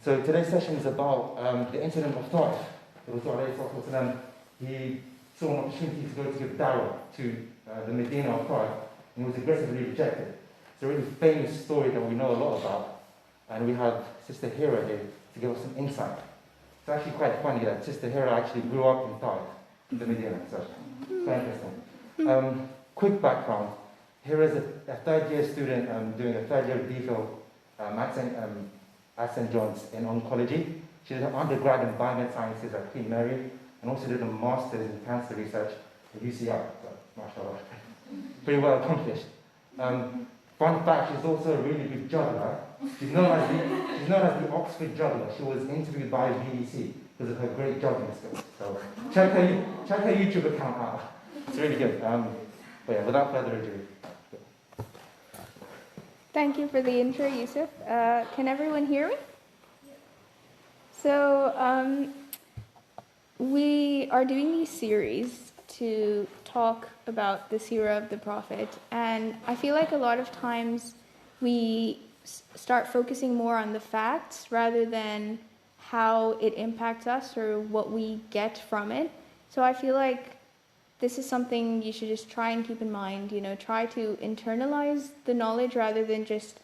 So today's session is about the incident of Taif. The Rasul, he saw an opportunity to go to give dawah to the Medina of Taif, and was aggressively rejected. It's a really famous story that we know a lot about, and we have Sister Hira here to give us some insight. It's actually quite funny that Sister Hira actually grew up in Taif, in the Medina, so quite interesting. Quick background. Hira is a third-year student doing a third-year DPhil at St. John's in oncology. She did an undergrad in biomedical sciences at Queen Mary, and also did a master's in cancer research at UCI. So, mashallah, pretty well accomplished. Fun fact, she's also a really good juggler. She's known as the Oxford juggler. She was interviewed by BBC because of her great juggling skills. So check her YouTube account out. It's really good. But yeah, without further ado. Thank you for the intro, Yusuf. Can everyone hear me? So we are doing these series to talk about the Hira of the Prophet, and I feel like a lot of times we start focusing more on the facts rather than how it impacts us or what we get from it. So I feel like this is something you should just try and keep in mind, try to internalize the knowledge rather than just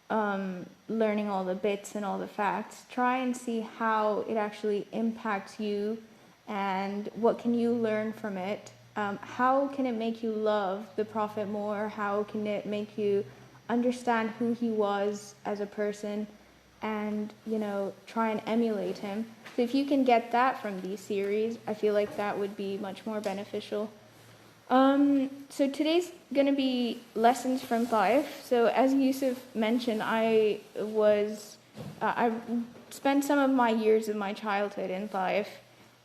learning all the bits and all the facts. Try and see how it actually impacts you and what can you learn from it. How can it make you love the Prophet more? How can it make you understand who he was as a person and, try and emulate him? So if you can get that from these series, I feel like that would be much more beneficial. So today's going to be lessons from Taif. So as Yusuf mentioned, I spent some of my years of my childhood in Taif,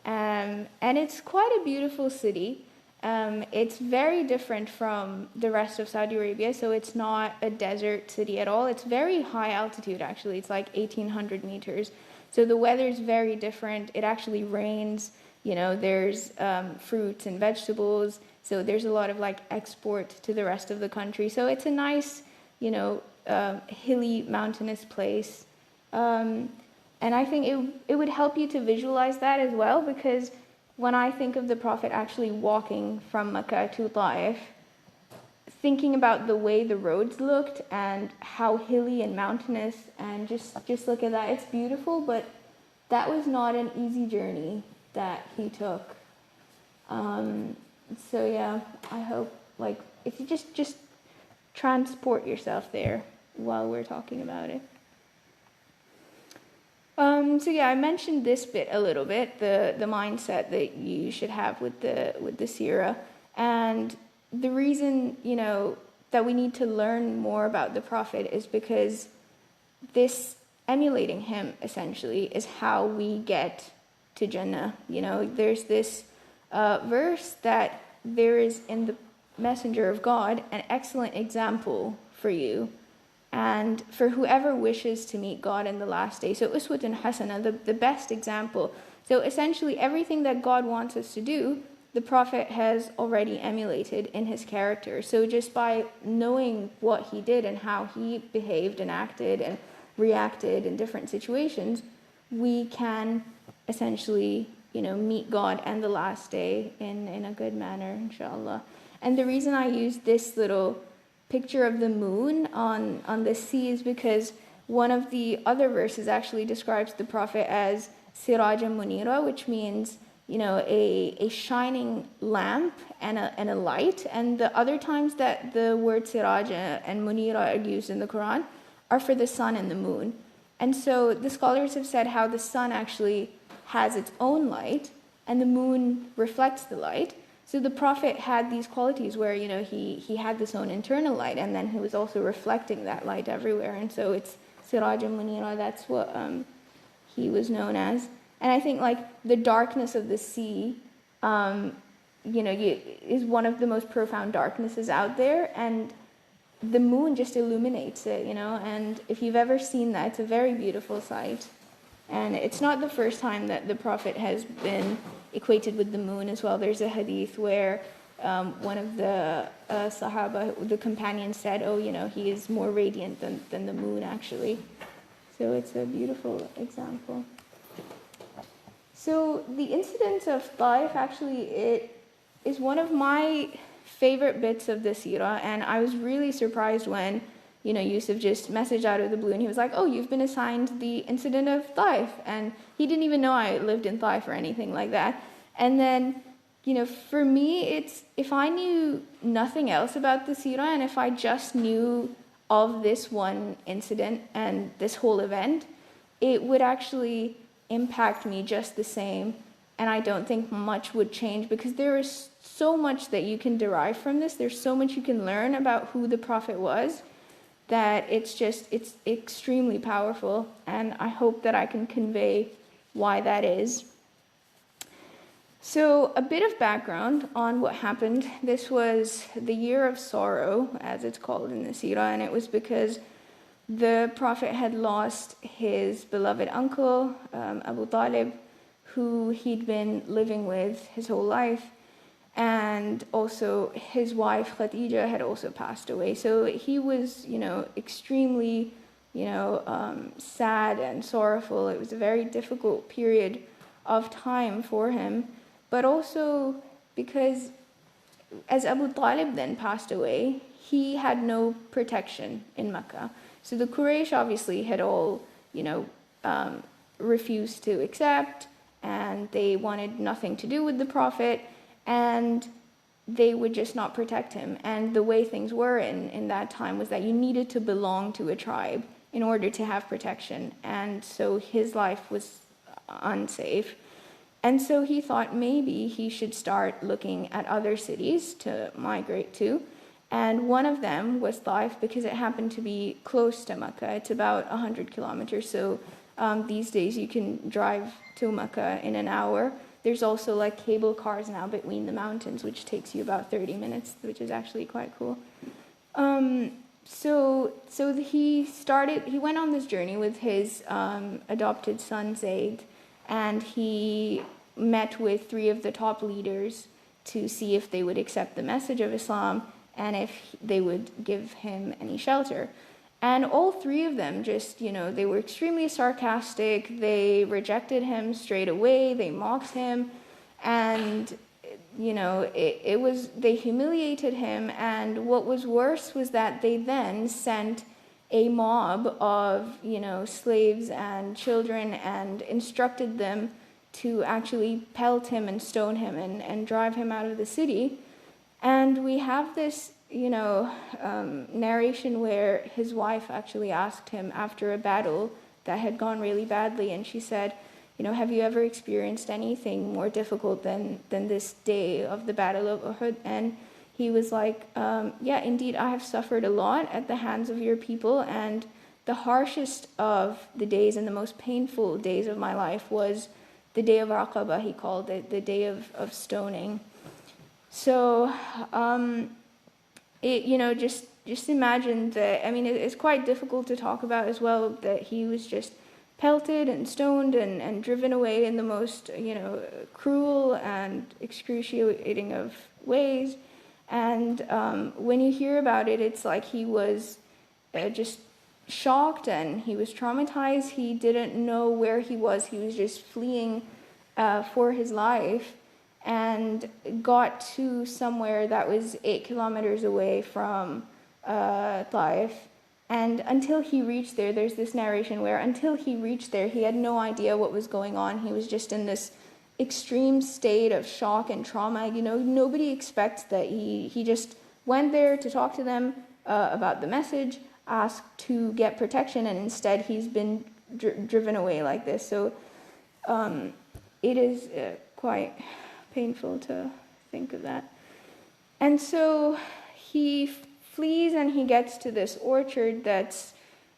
and it's quite a beautiful city. It's very different from the rest of Saudi Arabia, so it's not a desert city at all. It's very high altitude, actually. It's like 1,800 meters. So the weather is very different. It actually rains. There's fruits and vegetables. So there's a lot of export to the rest of the country. So it's a nice, hilly, mountainous place. And I think it would help you to visualize that as well, because when I think of the Prophet actually walking from Mecca to Taif, thinking about the way the roads looked and how hilly and mountainous, and just look at that, it's beautiful, but that was not an easy journey that he took. So yeah, I hope if you just transport yourself there while we're talking about it. So yeah, I mentioned this bit a little bit, the mindset that you should have with the Sira, and the reason that we need to learn more about the Prophet is because this emulating him essentially is how we get to Jannah. There's this verse that there is in the Messenger of God an excellent example for you and for whoever wishes to meet God in the last day. So Uswatun Hasana, the best example. So essentially everything that God wants us to do, the Prophet has already emulated in his character. So just by knowing what he did and how he behaved and acted and reacted in different situations, we can essentially, meet God and the last day in a good manner, inshallah. And the reason I use this little picture of the moon on the sea is because one of the other verses actually describes the Prophet as Siraja Munira, which means a shining lamp and a light. And the other times that the word Siraja and Munira are used in the Quran are for the sun and the moon. And so the scholars have said how the sun actually has its own light and the moon reflects the light. So the Prophet had these qualities where, he had this own internal light, and then he was also reflecting that light everywhere. And so it's Siraj Munira, that's what he was known as. And I think the darkness of the sea, is one of the most profound darknesses out there. And the moon just illuminates it, and if you've ever seen that, it's a very beautiful sight. And it's not the first time that the Prophet has been equated with the moon as well. There's a hadith where one of the Sahaba, the companions said, he is more radiant than the moon actually. So it's a beautiful example. So the incident of Taif, actually, it is one of my favorite bits of the seerah, and I was really surprised when, Yusuf just messaged out of the blue, and he was like, oh, you've been assigned the incident of Taif, and he didn't even know I lived in Taif or anything like that. And then, for me, it's, if I knew nothing else about the seerah, and if I just knew of this one incident and this whole event, it would actually impact me just the same, and I don't think much would change, because there is so much that you can derive from this. There's so much you can learn about who the Prophet was, that it's extremely powerful, and I hope that I can convey why that is. So a bit of background on what happened. This was the year of sorrow, as it's called in the seerah, and it was because the Prophet had lost his beloved uncle, Abu Talib, who he'd been living with his whole life, and also his wife Khadija had also passed away. So he was, extremely, sad and sorrowful. It was a very difficult period of time for him, but also because as Abu Talib then passed away, he had no protection in Mecca. So the Quraysh obviously had all, refused to accept, and they wanted nothing to do with the Prophet, and they would just not protect him. And the way things were in that time was that you needed to belong to a tribe in order to have protection. And so his life was unsafe. And so he thought maybe he should start looking at other cities to migrate to. And one of them was Taif, because it happened to be close to Mecca. It's about 100 kilometers. So these days you can drive to Mecca in an hour. There's also like cable cars now between the mountains, which takes you about 30 minutes, which is actually quite cool. So he went on this journey with his adopted son Zaid, and he met with 3 of the top leaders to see if they would accept the message of Islam and if they would give him any shelter. And all 3 of them just, they were extremely sarcastic. They rejected him straight away. They mocked him. And, they humiliated him. And what was worse was that they then sent a mob of, slaves and children and instructed them to actually pelt him and stone him and drive him out of the city. And we have this, narration where his wife actually asked him after a battle that had gone really badly, and she said, have you ever experienced anything more difficult than this day of the Battle of Uhud? And he was like, yeah, indeed, I have suffered a lot at the hands of your people, and the harshest of the days and the most painful days of my life was the day of Aqaba, he called it, the day of stoning. So, just imagine that. I mean, it's quite difficult to talk about as well, that he was just pelted and stoned and driven away in the most, cruel and excruciating of ways. And when you hear about it, it's like he was just shocked and he was traumatized. He didn't know where he was. He was just fleeing for his life, and got to somewhere that was 8 kilometers away from Taif. And until he reached there, there's this narration where until he reached there, he had no idea what was going on. He was just in this extreme state of shock and trauma. Nobody expects that. He just went there to talk to them about the message, asked to get protection, and instead he's been driven away like this. So it is quite painful to think of that. And so he flees and he gets to this orchard that's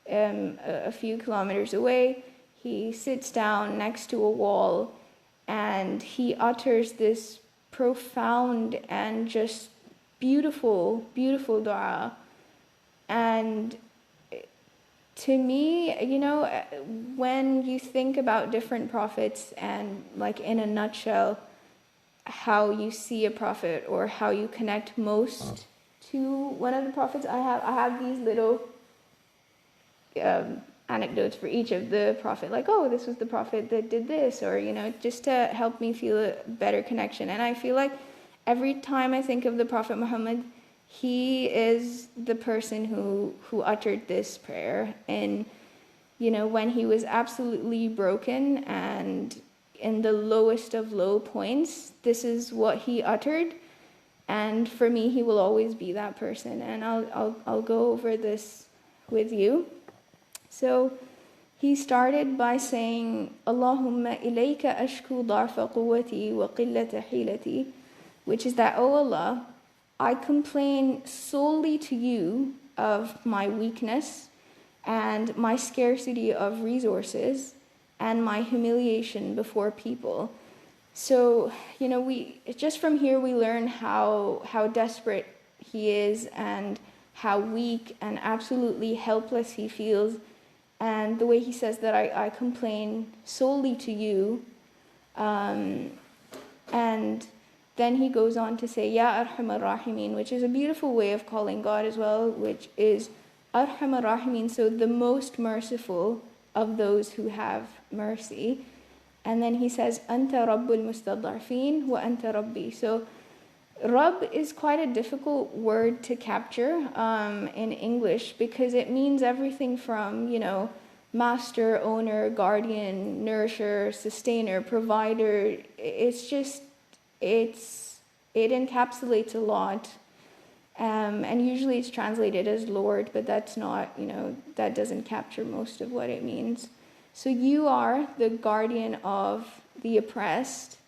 a few kilometers away. He sits down next to a wall and he utters this profound and just beautiful, beautiful dua. And to me, when you think about different prophets and like in a nutshell, how you see a prophet or how you connect most to one of the prophets, I have these little anecdotes for each of the prophet, like, oh, this was the prophet that did this, or, just to help me feel a better connection. And I feel like every time I think of the Prophet Muhammad, he is the person who uttered this prayer. And, when he was absolutely broken and in the lowest of low points, this is what he uttered. And for me, he will always be that person. And I'll go over this with you. So he started by saying, Allahumma ilayka ashku darfa quwwati wa qillata hilati, which is that, oh Allah, I complain solely to you of my weakness and my scarcity of resources and my humiliation before people. So, we just from here we learn how desperate he is and how weak and absolutely helpless he feels. And the way he says that I complain solely to you. And then he goes on to say, Ya Arhamar Rahimin, which is a beautiful way of calling God as well, which is Arhamar Rahimin, so the most merciful of those who have mercy. And then he says, Anta Rabbul Mustad'afin wa Anta Rabbi. So Rabb is quite a difficult word to capture in English, because it means everything from, master, owner, guardian, nourisher, sustainer, provider. It encapsulates a lot. And usually it's translated as Lord, but that's not, that doesn't capture most of what it means. So you are the guardian of the oppressed,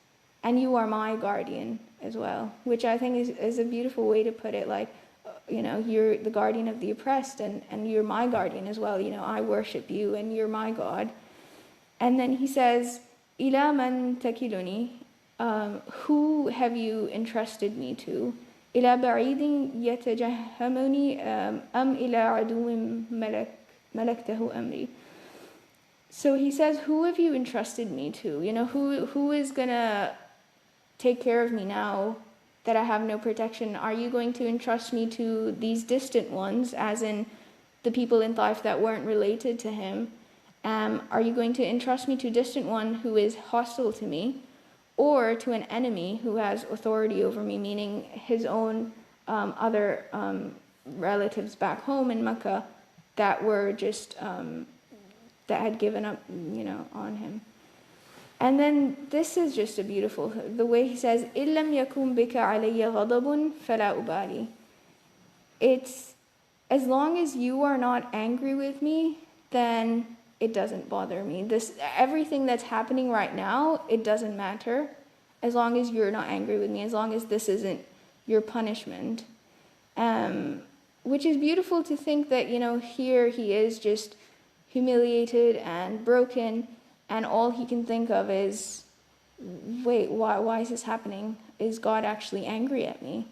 and you are my guardian as well, which I think is a beautiful way to put it. Like, you're the guardian of the oppressed, and you're my guardian as well. I worship you, and you're my God. And then he says, Ila man takiluni, who have you entrusted me to? Ila ba'idin yatajahhamuni, ila aduwwin malaktahu amri. So he says, who have you entrusted me to? Who is going to take care of me now that I have no protection? Are you going to entrust me to these distant ones, as in the people in Taif that weren't related to him? Are you going to entrust me to a distant one who is hostile to me, or to an enemy who has authority over me, meaning his own other relatives back home in Mecca that were just... that had given up, on him. And then this is just a beautiful, the way he says, إِلَّمْ يَكُمْ بِكَ عَلَيَّ غَضَبٌ فَلَا أُبَالِي. It's, as long as you are not angry with me, then it doesn't bother me. Everything that's happening right now, it doesn't matter, as long as you're not angry with me, as long as this isn't your punishment. Which is beautiful to think that, here he is just humiliated and broken, and all he can think of is, wait, why is this happening? Is God actually angry at me?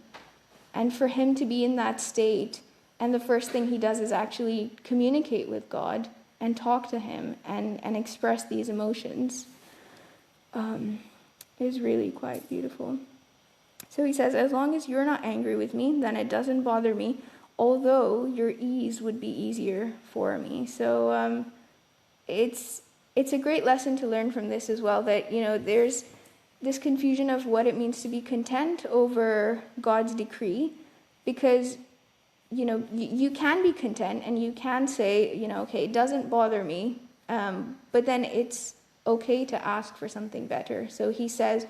And for him to be in that state, and the first thing he does is actually communicate with God and talk to him and express these emotions, is really quite beautiful. So he says, as long as you're not angry with me, then it doesn't bother me, although your ease would be easier for me. So it's a great lesson to learn from this as well, that, there's this confusion of what it means to be content over God's decree, because, you can be content and you can say, okay, it doesn't bother me, but then it's okay to ask for something better. So he says,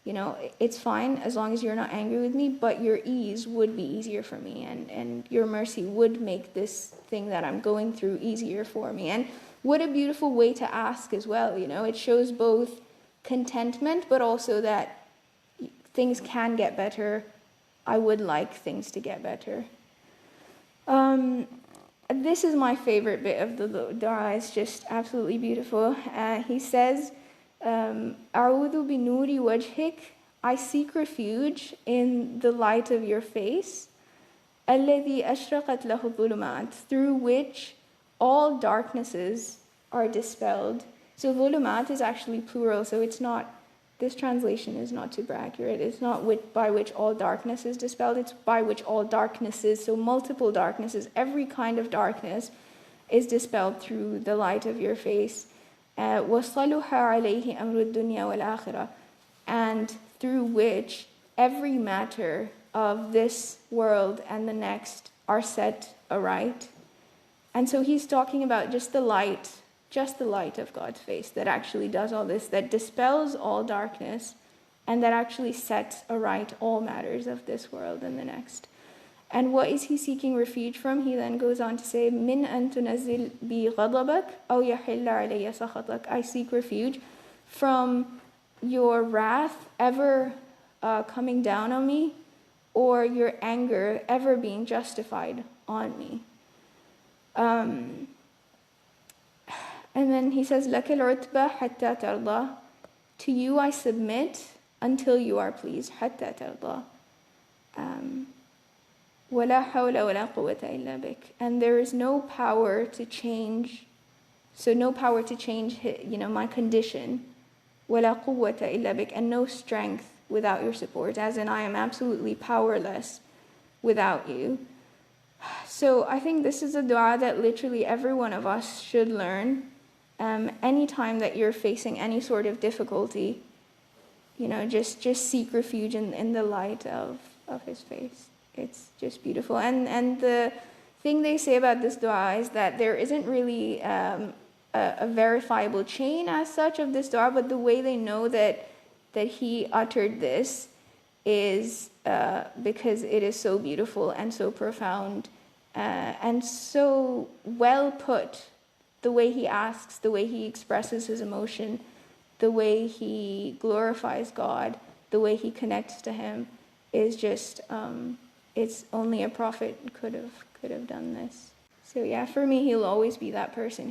it's fine as long as you're not angry with me, but your ease would be easier for me, and your mercy would make this thing that I'm going through easier for me. And what a beautiful way to ask as well, it shows both contentment, but also that things can get better. I would like things to get better. This is my favorite bit of the dua. It's just absolutely beautiful. He says, A'udhu bi nuri wajhik, I seek refuge in the light of your face, alladhi ashraqat lahu dhulumat, through which all darknesses are dispelled. So dhulumat is actually plural, so it's not, this translation is not super accurate. It's not by which all darkness is dispelled, it's by which all darknesses, so multiple darknesses, every kind of darkness is dispelled through the light of your face. وَصَلُحَ عَلَيْهِ أَمْرُ الدُّنْيَا وَالْآخِرَةِ, and through which every matter of this world and the next are set aright. And so he's talking about just the light of God's face that actually does all this, that dispels all darkness, and that actually sets aright all matters of this world and the next. And what is he seeking refuge from? He then goes on to say, "Min an tunazzil bi ghadabak aw yahilla alayya sakhatak." I seek refuge from your wrath ever coming down on me, or your anger ever being justified on me. And then he says, لَكَ الْعُتْبَى حَتَّى تَرْضَى. To you I submit until you are pleased. حَتَّى تَرْضَى. وَلَا حَوْلَ وَلَا قُوَّةَ إِلَّا بِكَ. And there is no power to change, my condition. وَلَا قُوَّةَ إِلَّا بِكَ. And no strength without your support, as in I am absolutely powerless without you. So I think this is a dua that literally every one of us should learn. Anytime that you're facing any sort of difficulty, just seek refuge in the light of his face. It's just beautiful. And the thing they say about this dua is that there isn't really a verifiable chain as such of this dua, but the way they know that he uttered this is because it is so beautiful and so profound and so well put. The way he asks, the way he expresses his emotion, the way he glorifies God, the way he connects to him is just, it's only a prophet could have done this. So yeah, for me, he'll always be that person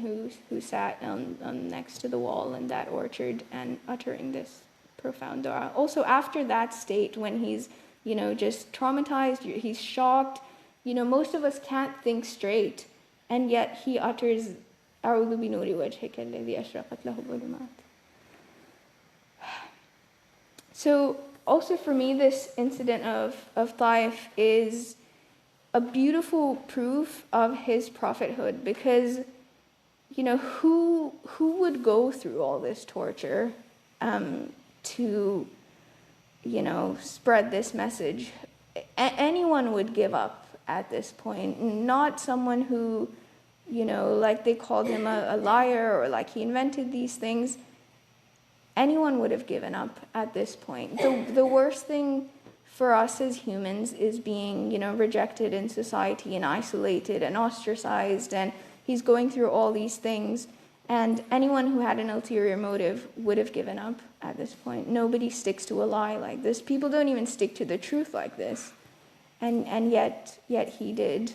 who sat on next to the wall in that orchard and uttering this profound dua. Also, after that state, when he's, just traumatized, he's shocked, most of us can't think straight, and yet he utters, أعوذ بنور وجهك الذي أشرقت له الظلمات. So, also for me, this incident of Taif is a beautiful proof of his prophethood, because, who would go through all this torture to, spread this message? Anyone would give up at this point, not someone who, like they called him a liar, or like he invented these things. Anyone would have given up at this point. The worst thing for us as humans is being, rejected in society and isolated and ostracized, and he's going through all these things, and anyone who had an ulterior motive would have given up at this point. Nobody sticks to a lie like this. People don't even stick to the truth like this, and yet he did.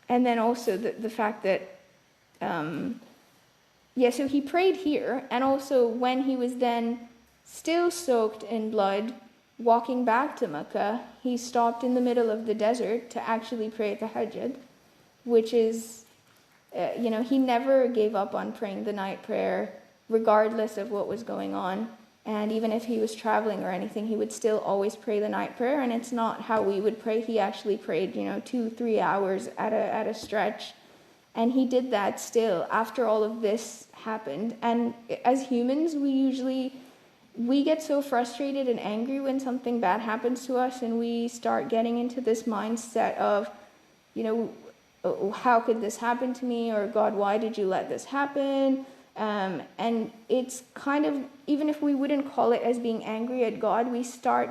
And then also the fact that, so he prayed here, and also when he was then still soaked in blood, walking back to Mecca, he stopped in the middle of the desert to actually pray tahajjud, which is, he never gave up on praying the night prayer, regardless of what was going on. And even if he was traveling or anything, he would still always pray the night prayer. And it's not how we would pray. He actually prayed, 2-3 hours at a stretch. And he did that still after all of this happened. And as humans, we get so frustrated and angry when something bad happens to us, and we start getting into this mindset of, how could this happen to me? Or God, why did you let this happen? And it's kind of, even if we wouldn't call it as being angry at God, we start,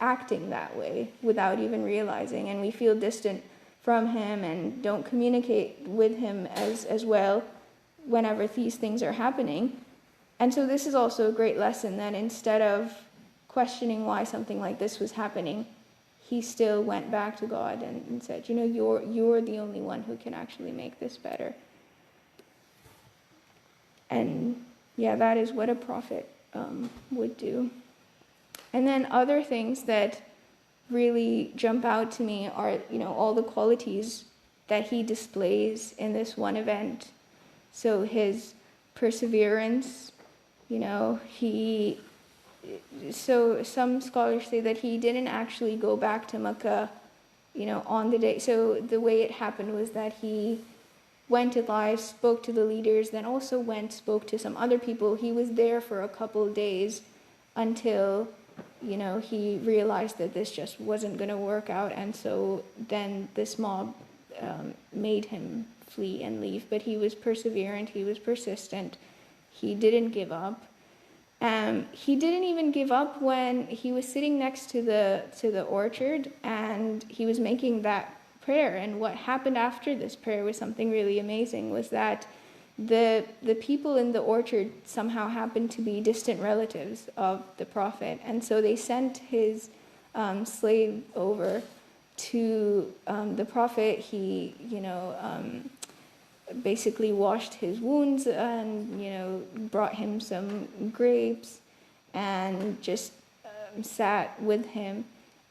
acting that way without even realizing, and we feel distant from him and don't communicate with him as well whenever these things are happening. And so this is also a great lesson, that instead of questioning why something like this was happening, he still went back to God and said, you're the only one who can actually make this better. And that is what a prophet would do. And then other things that really jump out to me are, all the qualities that he displays in this one event. So his perseverance, so some scholars say that he didn't actually go back to Mecca on the day. So the way it happened was that he went to Taif, spoke to the leaders, then also spoke to some other people. He was there for a couple of days until, he realized that this just wasn't going to work out. And so then this mob made him flee and leave. But he was perseverant, he was persistent, he didn't give up. He didn't even give up when he was sitting next to the orchard and he was making that prayer. And what happened after this prayer was something really amazing, was that the people in the orchard somehow happened to be distant relatives of the Prophet. And so they sent his slave over to the Prophet. He, basically washed his wounds and, brought him some grapes and just sat with him.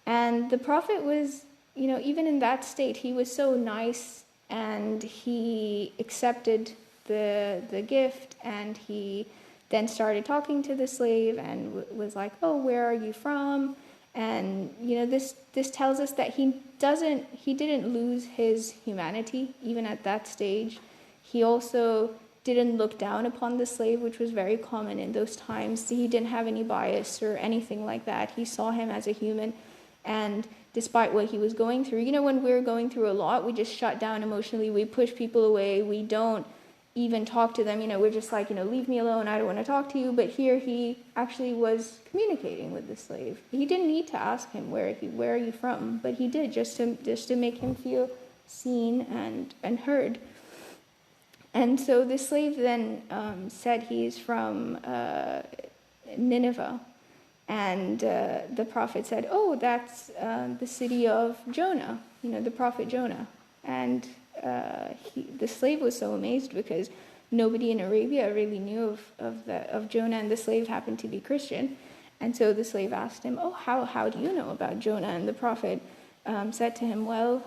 And the Prophet was, even in that state, he was so nice, and he accepted the gift, and he then started talking to the slave and was like, oh, where are you from? And, this tells us that he didn't lose his humanity, even at that stage. He also didn't look down upon the slave, which was very common in those times. He didn't have any bias or anything like that. He saw him as a human. And despite what he was going through, when we're going through a lot, we just shut down emotionally. We push people away. We don't even talk to them. We're just like, leave me alone. I don't want to talk to you. But here he actually was communicating with the slave. He didn't need to ask him where are you from, but he did just to make him feel seen and heard. And so the slave then said he's from Nineveh. And the Prophet said, oh, that's the city of Jonah, the Prophet Jonah. And the slave was so amazed because nobody in Arabia really knew of Jonah, and the slave happened to be Christian. And so the slave asked him, oh, how do you know about Jonah? And the Prophet said to him, well,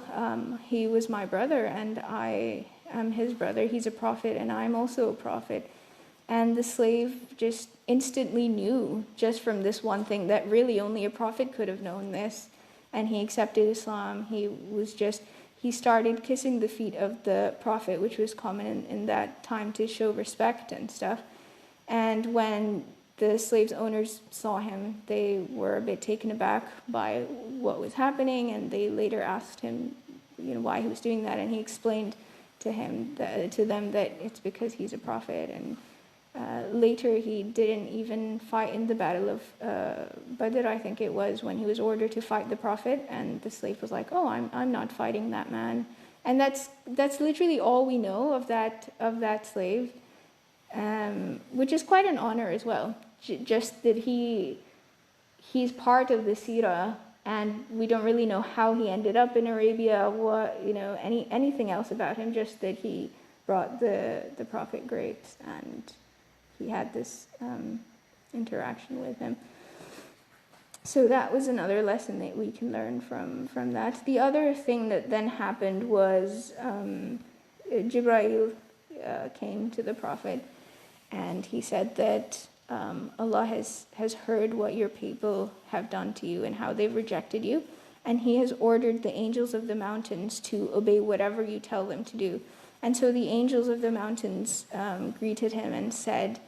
he was my brother, and I am his brother. He's a prophet, and I'm also a prophet. And the slave just instantly knew, just from this one thing, that really only a prophet could have known this. And he accepted Islam. He started kissing the feet of the Prophet, which was common in that time to show respect and stuff. And when the slave's owners saw him, they were a bit taken aback by what was happening, and they later asked him, why he was doing that. And he explained to them that it's because he's a prophet. And later he didn't even fight in the battle of Badr, I think it was, when he was ordered to fight the Prophet, and the slave was like, oh, I'm not fighting that man. And that's literally all we know of that slave, which is quite an honor as well. Just that he's part of the Sira, and we don't really know how he ended up in Arabia, anything else about him, just that he brought the Prophet grapes and he had this interaction with him. So that was another lesson that we can learn from that. The other thing that then happened was Jibreel came to the Prophet, and he said that Allah has heard what your people have done to you and how they've rejected you, and he has ordered the angels of the mountains to obey whatever you tell them to do. And so the angels of the mountains greeted him and said,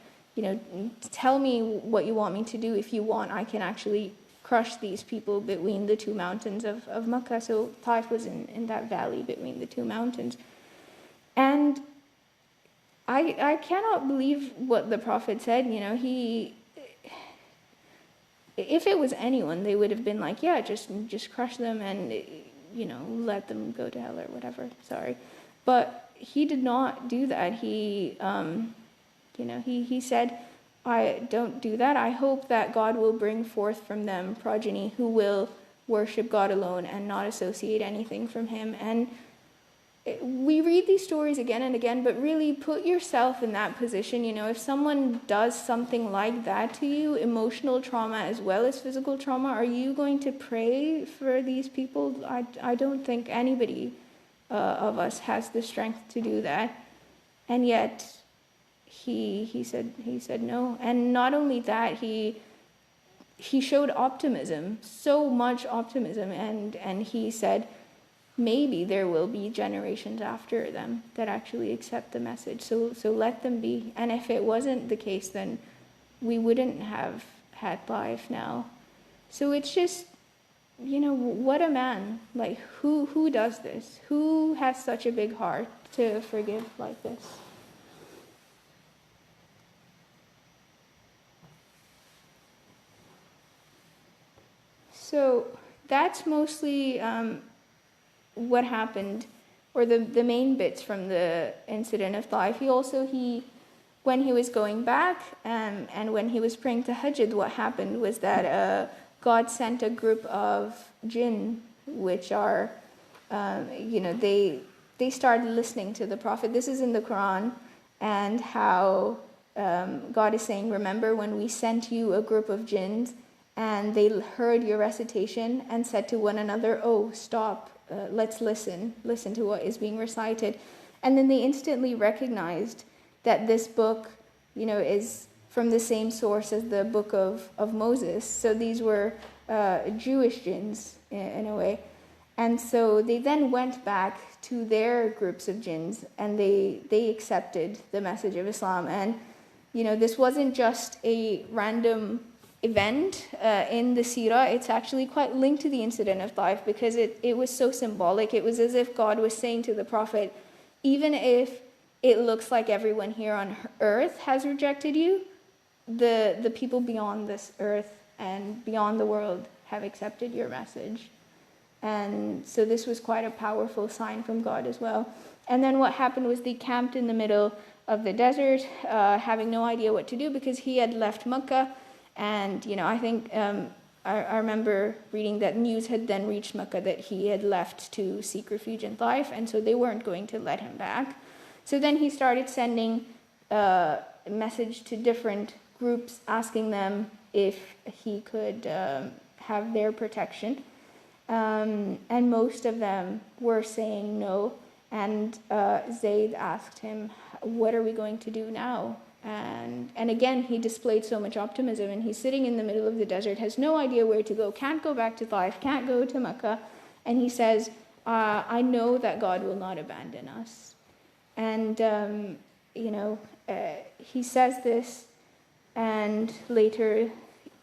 tell me what you want me to do. If you want, I can actually crush these people between the two mountains of Mecca. So Taif was in that valley between the two mountains. And I cannot believe what the Prophet said. If it was anyone, they would have been like, yeah, just crush them and, let them go to hell or whatever. Sorry. But he did not do that. He said, I don't do that. I hope that God will bring forth from them progeny who will worship God alone and not associate anything from him. And we read these stories again and again, but really put yourself in that position. If someone does something like that to you, emotional trauma as well as physical trauma, are you going to pray for these people? I don't think anybody of us has the strength to do that. And yet he said no. And not only that, he showed optimism, so much optimism, and he said, maybe there will be generations after them that actually accept the message. So let them be. And if it wasn't the case, then we wouldn't have had life now. So it's just, what a man. Like, who does this? Who has such a big heart to forgive like this? So that's mostly what happened, or the main bits from the incident of Taif. When he was going back and when he was praying tahajjud, what happened was that God sent a group of jinn, which are, they started listening to the Prophet. This is in the Quran, and how God is saying, remember when we sent you a group of jinns, and they heard your recitation and said to one another, oh, stop, let's listen to what is being recited. And then they instantly recognized that this book, is from the same source as the book of Moses. So these were Jewish jinns in a way. And so they then went back to their groups of jinns, and they accepted the message of Islam. And, this wasn't just a random event in the Sirah. It's actually quite linked to the incident of Taif, because it was so symbolic. It was as if God was saying to the Prophet, even if it looks like everyone here on earth has rejected you, the people beyond this earth and beyond the world have accepted your message. And so this was quite a powerful sign from God as well. And then what happened was they camped in the middle of the desert, having no idea what to do, because he had left Mecca. And, I think I remember reading that news had then reached Mecca that he had left to seek refuge in Taif, and so they weren't going to let him back. So then he started sending a message to different groups, asking them if he could have their protection. And most of them were saying no. And Zayd asked him, what are we going to do now? And again, he displayed so much optimism, and he's sitting in the middle of the desert, has no idea where to go, can't go back to Taif, can't go to Mecca. And he says, I know that God will not abandon us. And, he says this, and later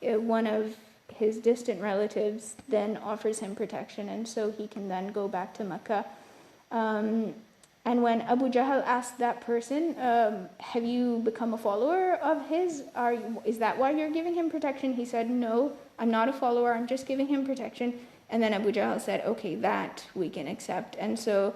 one of his distant relatives then offers him protection, and so he can then go back to Mecca. And when Abu Jahl asked that person, have you become a follower of his? Is that why you're giving him protection? He said, no, I'm not a follower, I'm just giving him protection. And then Abu Jahl said, okay, that we can accept. And so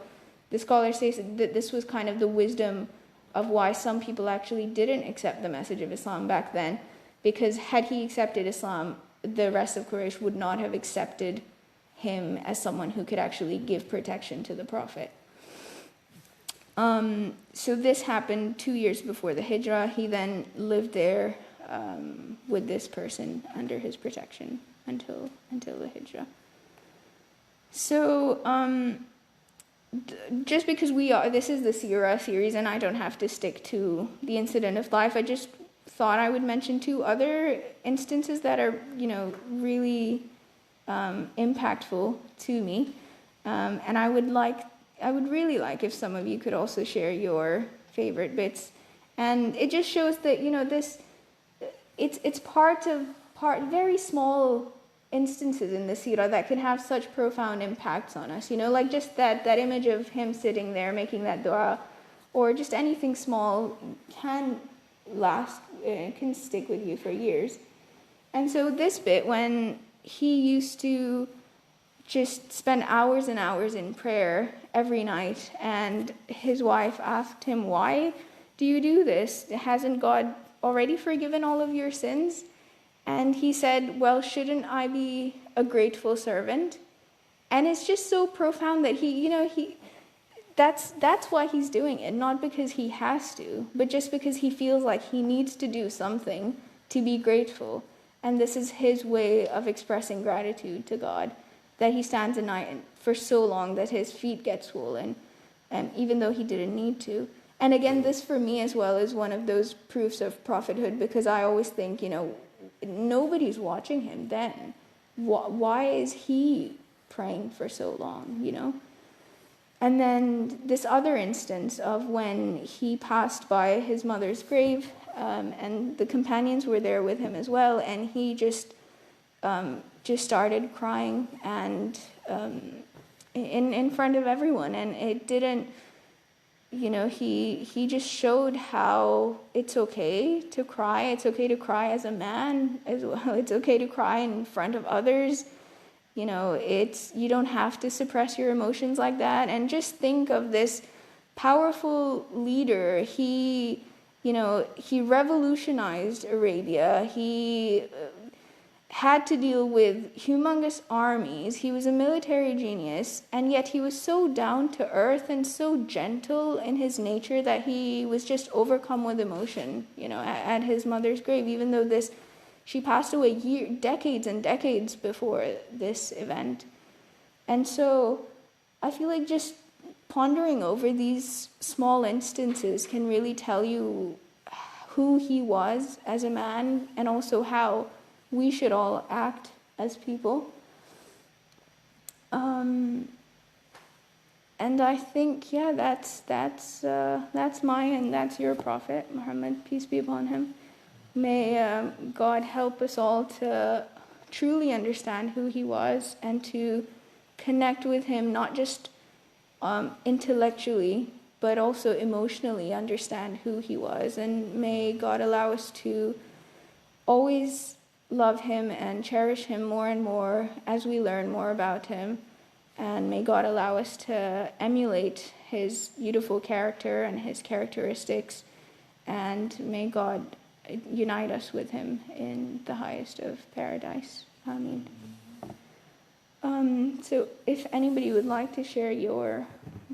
the scholar says that this was kind of the wisdom of why some people actually didn't accept the message of Islam back then. Because had he accepted Islam, the rest of Quraysh would not have accepted him as someone who could actually give protection to the Prophet. So this happened 2 years before the Hijrah. He then lived there with this person under his protection until the Hijrah. So just because this is the Sirah series, and I don't have to stick to the incident of Taif, I just thought I would mention 2 other instances that are, really impactful to me, and I would really like if some of you could also share your favorite bits. And it just shows that, it's very small instances in the Sirah that can have such profound impacts on us. Like just that image of him sitting there making that dua, or just anything small can can stick with you for years. And so this bit, when he used to just spend hours and hours in prayer every night, and his wife asked him, why do you do this? Hasn't God already forgiven all of your sins? And he said, well, shouldn't I be a grateful servant? And it's just so profound that that's why he's doing it, not because he has to, but just because he feels like he needs to do something to be grateful. And this is his way of expressing gratitude to God, that he stands at night for so long that his feet get swollen, even though he didn't need to. And again, this for me as well is one of those proofs of prophethood, because I always think, nobody's watching him then. Why is he praying for so long, And then this other instance of when he passed by his mother's grave, and the companions were there with him as well, and he just started crying, and in front of everyone, and it didn't, he just showed how it's okay to cry. It's okay to cry as a man as well. It's okay to cry in front of others. You don't have to suppress your emotions like that. And just think of this powerful leader. He revolutionized Arabia. He had to deal with humongous armies. He was a military genius, and yet he was so down to earth and so gentle in his nature that he was just overcome with emotion, at his mother's grave, even though she passed away decades and decades before this event. And so I feel like just pondering over these small instances can really tell you who he was as a man, and also how we should all act as people. And I think, that's mine, and that's your Prophet, Muhammad, peace be upon him. May God help us all to truly understand who he was, and to connect with him, not just intellectually, but also emotionally understand who he was. And may God allow us to always love him and cherish him more and more as we learn more about him. And may God allow us to emulate his beautiful character and his characteristics. And may God unite us with him in the highest of paradise. Ameen. So if anybody would like to share your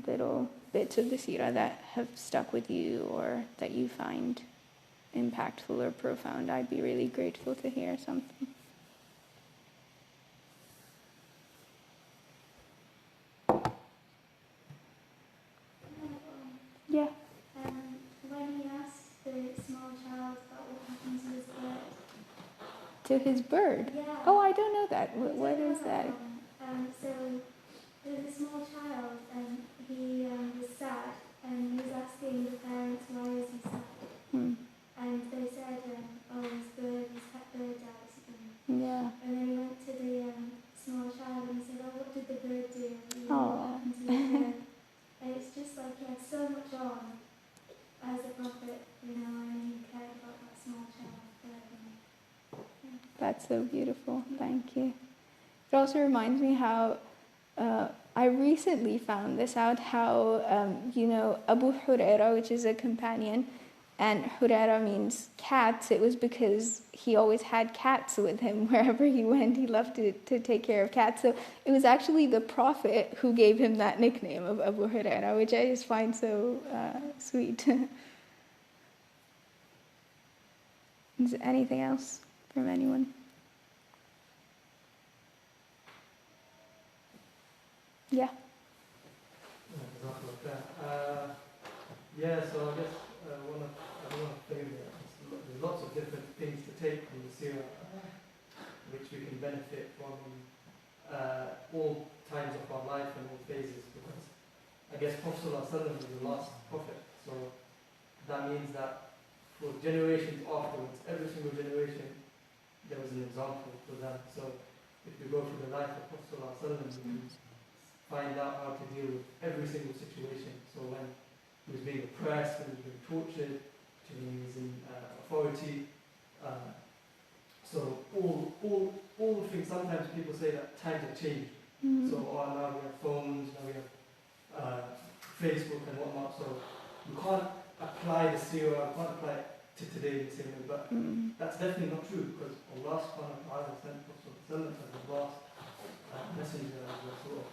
little bits of the seerah that have stuck with you, or that you find impactful or profound, I'd be really grateful to hear something. Yeah. When he asked the small child about what happened to his bird. To his bird? Yeah. Oh, I don't know that. What is that? So there was a small child, and he was sad, and he was asking the parents, why is he sad? And they said, his pet bird died or something. Yeah. And then he went to the small child and he said, what did the bird do? Oh. What happened to the bird? And it's just like he had so much on as a prophet, and he cared about that small child. That's so beautiful. Thank you. It also reminds me how I recently found this out, how, Abu Huraira, which is a companion, and Huraira means cats. It was because he always had cats with him wherever he went. He loved to take care of cats. So it was actually the Prophet who gave him that nickname of Abu Huraira, which I just find so sweet. Is there anything else from anyone? Yeah. So I guess I don't want to claim that there's lots of different things to take from the seerah, which we can benefit from all times of our life and all phases, because I guess Prophet ﷺ is the last prophet, so that means that for generations afterwards, every single generation, there was an example for them. So if we go through the life of Prophet ﷺ, we can find out how to deal with every single situation. So when he was being oppressed, when he was being tortured, when he was in authority. So all things, sometimes people say that times have changed. So now we have phones, now we have Facebook and whatnot. So you can't apply the seerah, you can't apply it to today in the same way. But that's definitely not true, because Allah subhanahu wa ta'ala sent Prophet as the last messenger, as a sort of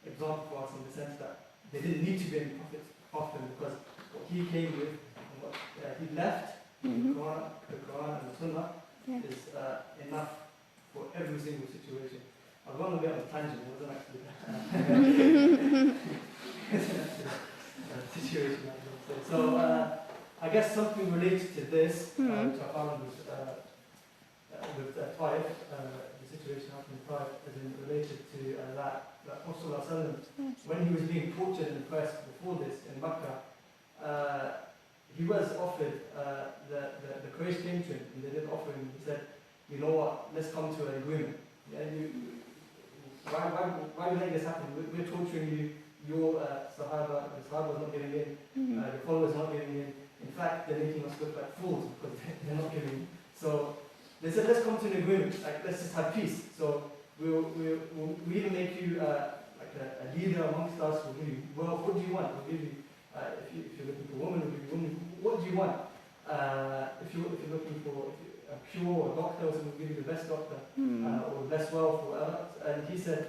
example for us, in the sense that there didn't need to be any prophets after him, because what he came with and what he left, the Quran and the Sunnah, is enough for every single situation. I was going to be on a tangent, it wasn't actually situation. So I guess something related to this, which I found with Taif, the situation happened in Taif, as in related to that Prophet ﷺ, when he was being tortured and oppressed before this in Mecca, he was offered, the Quraysh came to him and they did offer him, he said, you know what, let's come to an agreement. Yeah, why you let this happen? We're torturing you, your Sahaba, the Sahaba is not giving in, the followers not giving in. In fact, they're making us look like fools because they're not giving in. So they said, let's come to an agreement, like let's just have peace. So we'll even make you like a leader amongst us, we'll give you, well, what do you want? We'll give you, if you're looking for a woman, we'll give you a woman. What do you want? If you're looking for a cure or a doctor, or something, we'll give you the best doctor, or the best wealth, or whatever. And he said,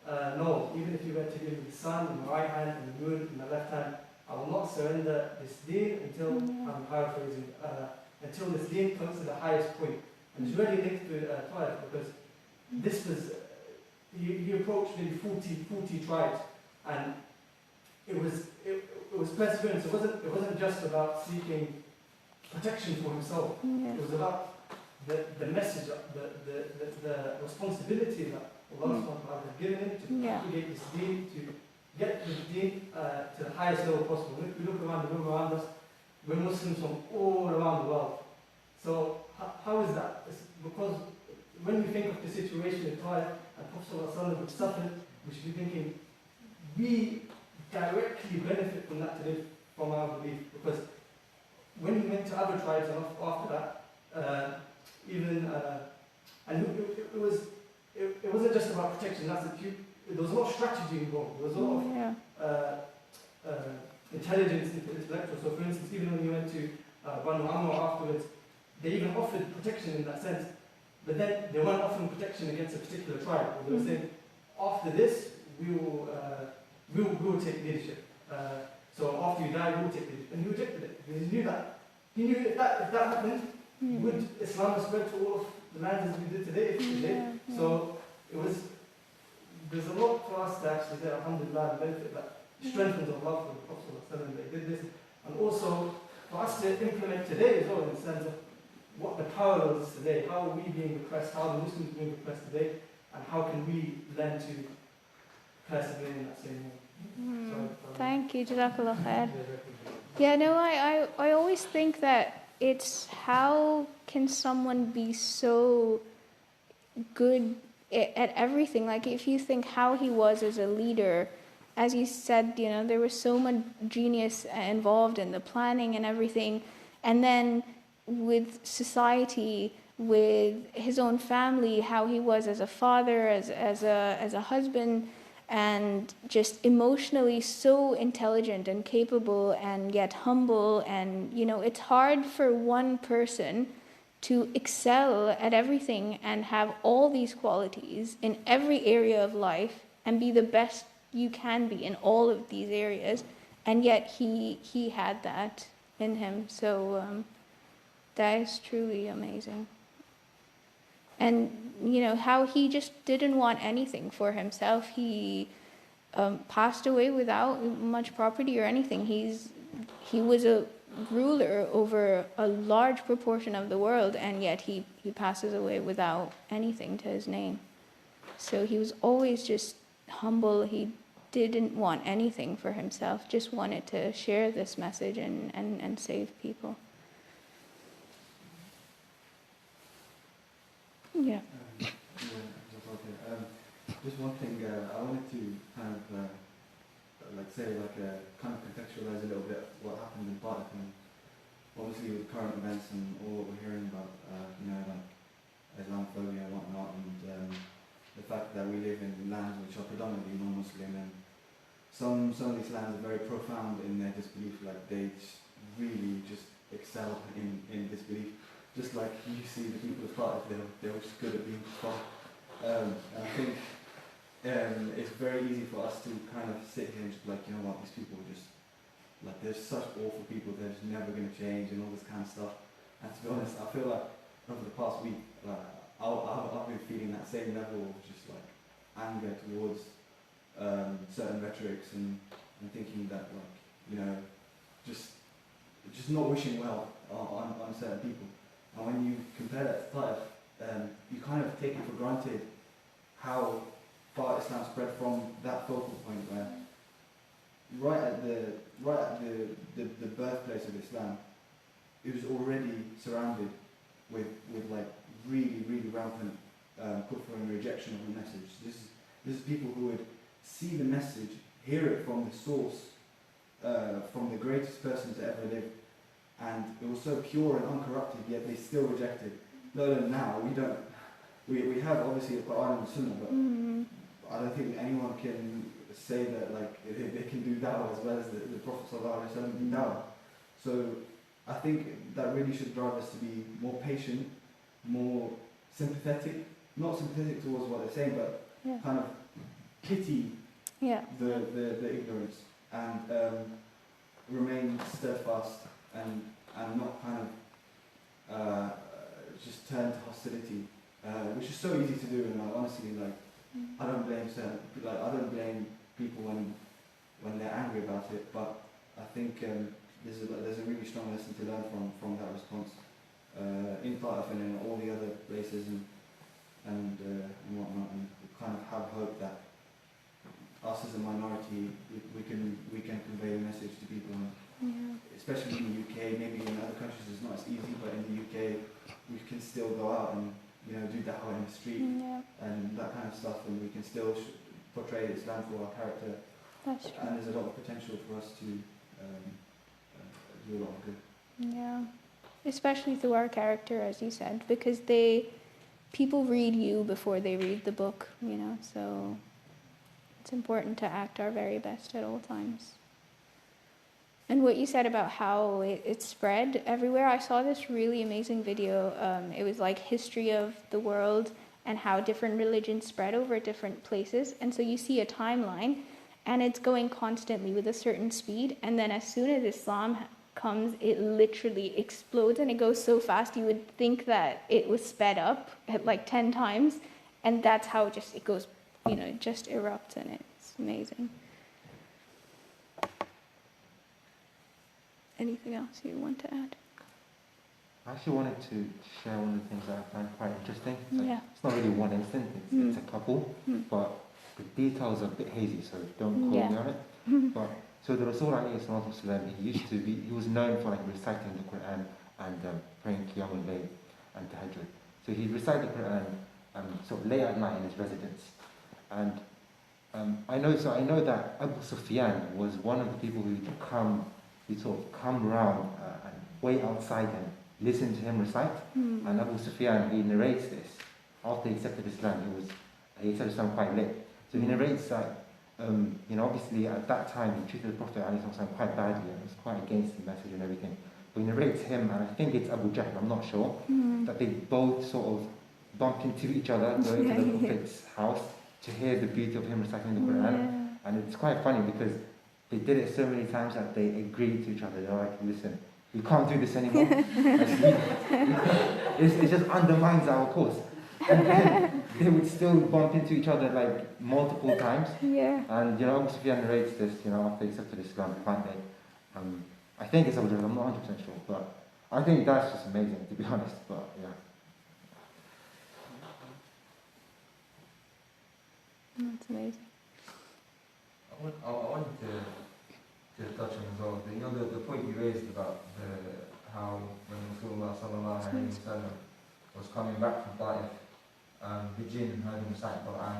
no, even if you were to give me the sun in my right hand and the moon in my left hand, I will not surrender this deen until, I'm paraphrasing, until this deen comes to the highest point. And it's really linked to Taif, because this was, he approached maybe 40 tribes, and it was perseverance. It wasn't just about seeking protection for himself. It was about the message, the responsibility that Allah subhanahu wa ta'ala had given him to propagate this deen, to get the deen to the highest level possible. If we look around the room around us, we're Muslims from all around the world. So how is that? It's because when we think of the situation in Taif and Prophet ﷺ suffered, we should be thinking, we directly benefit from that today, from our belief. Because when he went to other tribes and after that, and it wasn't just about protection. There was a lot of strategy involved. There was a lot of intelligence, intellectual. So, for instance, even when he went to Banu Amr afterwards, they even offered protection in that sense. But then they weren't offering protection against a particular tribe. They were saying, after this, we will take leadership. So after you die, we will take leadership. And he rejected it because he knew that. He knew if that happened, would Islam spread to all of the lands as we did today? So there's a lot for us to actually say, alhamdulillah, the benefit that strengthens our love for the Prophet that did this. And also for us to implement today as well, in the sense of what the parallel is today. How are we being repressed? How are the Muslims being repressed today? And how can we learn to persevere in that same way? Thank you, Jazakallah khair. Yeah, no, I always think that it's how can someone be so good at everything? Like if you think how he was as a leader, as you said, there was so much genius involved in the planning and everything. And then with society, with his own family, how he was as a father, as a husband, and just emotionally so intelligent and capable and yet humble. And it's hard for one person to excel at everything and have all these qualities in every area of life and be the best you can be in all of these areas, and yet he had that in him. So that is truly amazing. And how he just didn't want anything for himself. He passed away without much property or anything. He was a ruler over a large proportion of the world, and yet he passes away without anything to his name. So he was always just humble. He didn't want anything for himself, just wanted to share this message and save people. Yeah. Just one thing, I wanted to kind of kind of contextualize a little bit what happened in Taif, and obviously with current events and all what we're hearing about, like Islamophobia and whatnot, and the fact that we live in lands which are predominantly non-Muslim, and some of these lands are very profound in their disbelief. Like they really just excel in disbelief. Just like you see the people of Taif, they were just good at being fun. And I think it's very easy for us to kind of sit here and just be like, these people are just, like, they're such awful people, they're just never going to change and all this kind of stuff. And to be honest, I feel like over the past week, I've been feeling that same level of just like anger towards certain rhetorics and thinking that just not wishing well on certain people. And when you compare that to Taif, you kind of take it for granted how far Islam spread from that focal point where right at the birthplace of Islam, it was already surrounded with like really rampant kufr and rejection of the message. This is people who would see the message, hear it from the source, from the greatest person to ever live, and it was so pure and uncorrupted, yet they still rejected. No, now we don't. We have obviously the Quran and the Sunnah, but I don't think anyone can say that like they can do dawah as well as the Prophet ﷺ did dawah. So I think that really should drive us to be more patient, more sympathetic, not sympathetic towards what they're saying, but kind of pity the ignorance and remain steadfast and not kind of just turn to hostility, which is so easy to do. And like, honestly, like I don't blame people when they're angry about it, but I think there's a really strong lesson to learn from that response in Taif and in all the other places and whatnot, and kind of have hope that us as a minority we can convey a message to people, especially in the UK. Maybe in other countries it's not as easy, but in the UK we can still go out and do dawah in the street and that kind of stuff, and we can still portray Islam through our character. That's true. And there's a lot of potential for us to do a lot of good. Yeah, especially through our character, as you said, because people read you before they read the book, so it's important to act our very best at all times. And what you said about how it spread everywhere, I saw this really amazing video. It was like history of the world and how different religions spread over different places. And so you see a timeline, and it's going constantly with a certain speed. And then as soon as Islam comes, it literally explodes, and it goes so fast you would think that it was sped up at like 10 times. And that's how it goes, it just erupts, and it's amazing. Anything else you want to add? I actually wanted to share one of the things that I find quite interesting. Yeah. It's not really one instance, it's a couple, but the details are a bit hazy, so don't quote me on it. But so the Rasul he was known for like reciting the Quran and praying Qiyamul Layl and Tahajjud. So he recited the Quran sort of late at night in his residence. And I know that Abu Sufyan was one of the people who sort of come around and wait outside him, listen to him recite. And Abu Sufyan, he narrates this. After he accepted Islam, he accepted Islam quite late. So he narrates that, obviously at that time he treated the Prophet ﷺ quite badly and was quite against the message and everything. But he narrates him, and I think it's Abu Jahl, I'm not sure, that they both sort of bumped into each other going to the Prophet's house to hear the beauty of him reciting the Quran. And it's quite funny because they did it so many times that they agreed to each other. They're like, listen, we can't do this anymore. It just undermines our cause. And then they would still bump into each other like multiple times. Yeah. And Abu Sufyan narrates this, after he accepted Islam, finally. I think it's Abu Jahl, I'm not 100% sure, but I think that's just amazing, to be honest. But yeah. That's amazing. I wanted to touch on as well, the point you raised about how when Rasulullah sallallahu alayhi wa sallam was coming back from Taif, the jinn heard him recite the Quran,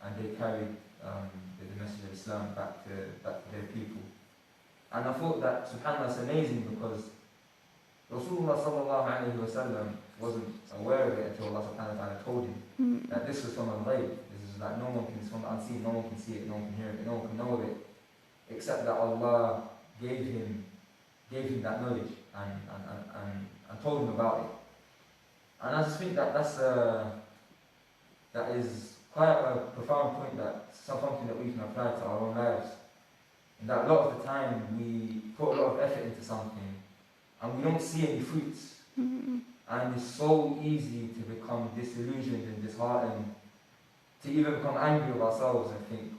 and they carried the message of Islam back to their people. And I thought that, subhanAllah, is amazing because Rasulullah sallallahu alayhi wa sallam wasn't aware of it until Allah subhanahu wa ta'ala told him that this was from al-ghayb. This is like no one can, it's from the unseen, no one can see it, no one can hear it, no one can know of it, except that Allah gave him that knowledge and told him about it. And I just think that that is quite a profound point, that something that we can apply to our own lives. And that a lot of the time we put a lot of effort into something and we don't see any fruits. And it's so easy to become disillusioned and disheartened, to even become angry with ourselves and think,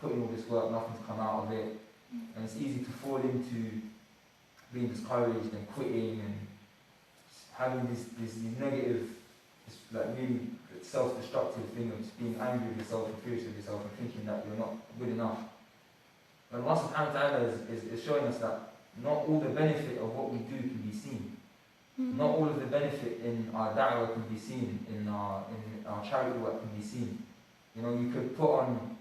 putting all this work, nothing's come out of it. And it's easy to fall into being discouraged and quitting and having these negative this like really self-destructive thing of just being angry with yourself and furious with yourself and thinking that you're not good enough. And Allah subhanahu wa ta'ala is showing us that not all the benefit of what we do can be seen. Not all of the benefit in our da'wah can be seen, in our charity work can be seen. You know, you could put on,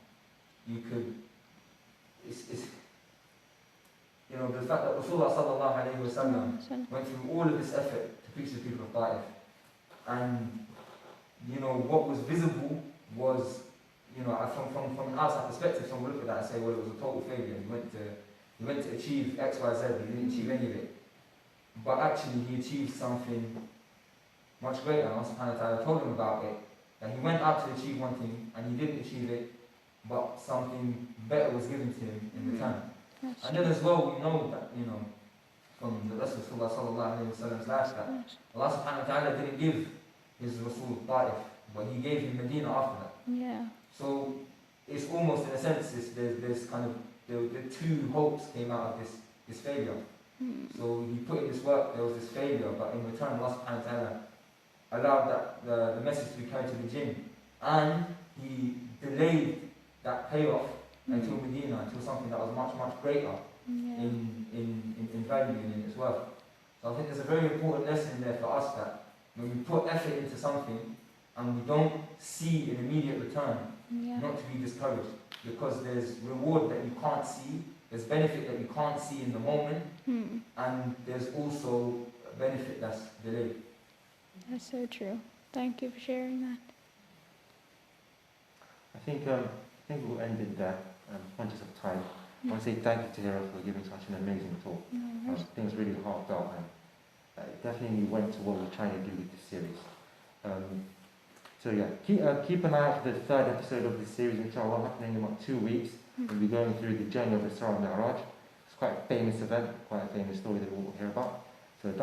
it's you know, the fact that Rasulullah sallallahu alayhi wa sallam went through all of this effort to preach to the people of Taif. And, you know, what was visible was, you know, from an outside perspective, someone would look at that and say, well, it was a total failure. He went to achieve X, Y, Z, he didn't achieve any of it. But actually, he achieved something much greater. Allah subhanahu wa ta'ala told him about it, that he went out to achieve one thing, and he didn't achieve it, but something better was given to him in return. And then as well, we know that, you know, from the rest of Rasulullah sallallahu alayhi wa sallam's life, that Allah subhanahu wa ta'ala didn't give his Rasul Taif, but he gave him Medina after that. Yeah. So it's almost, in a sense, there's kind of, the two hopes came out of this failure. So he put in this work, there was this failure, but in return Allah subhanahu wa ta'ala allowed that the message to be carried to the jinn. And he delayed that payoff until Medina, until something that was much, much greater in value and in its worth. So I think there's a very important lesson there for us, that when we put effort into something and we don't see an immediate return, not to be discouraged, because there's reward that you can't see, there's benefit that you can't see in the moment, and there's also a benefit that's delayed. That's so true. Thank you for sharing that. I think we'll end it there. Conscious of time. I want to say thank you to Hira for giving such an amazing talk. I think it was really heartfelt, and it definitely went to what we're trying to do with this series. So yeah, keep an eye out for the third episode of this series, inshallah, happening in about 2 weeks. We'll be going through the journey of Isra and Mi'raj. It's quite a famous event, quite a famous story that we'll hear about. So that